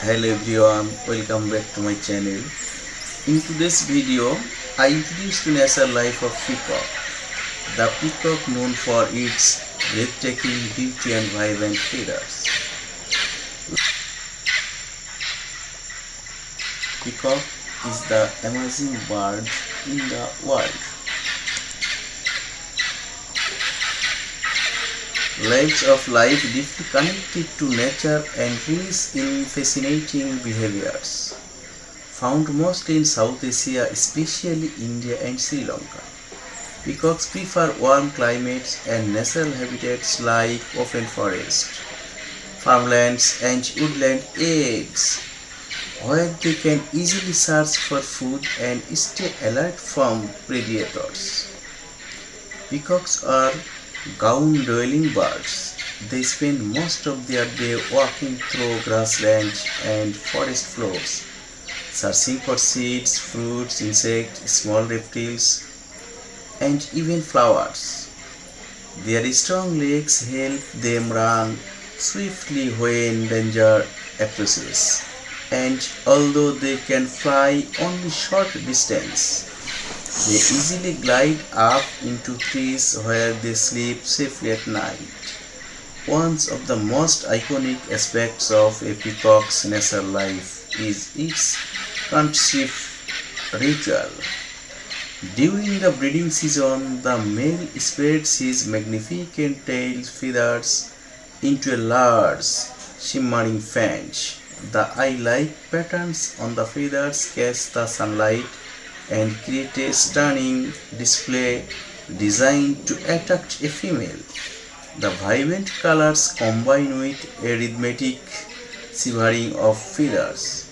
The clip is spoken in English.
Hello everyone, welcome back to my channel. In today's video, I introduce to nature life of peacock. The peacock known for its breathtaking beauty and vibrant feathers. Peacock is the amazing bird in the world. Lives of life deeply connected to nature and rich in fascinating behaviors. Found mostly in South Asia, especially India and Sri Lanka. Peacocks prefer warm climates and natural habitats like open forest, farmlands and woodland edges, where they can easily search for food and stay alert from predators. Peacocks are ground-dwelling birds. They spend most of their day walking through grasslands and forest floors, searching for seeds, fruits, insects, small reptiles, and even flowers. Their strong legs help them run swiftly when danger approaches, and although they can fly only short distance, they easily glide up into trees where they sleep safely at night. One of the most iconic aspects of a peacock's natural life is its courtship ritual. During the breeding season, the male spreads his magnificent tail feathers into a large, shimmering fan. The eye-like patterns on the feathers catch the sunlight and create a stunning display designed to attract a female. The vibrant colors combine with a rhythmic shivering of feathers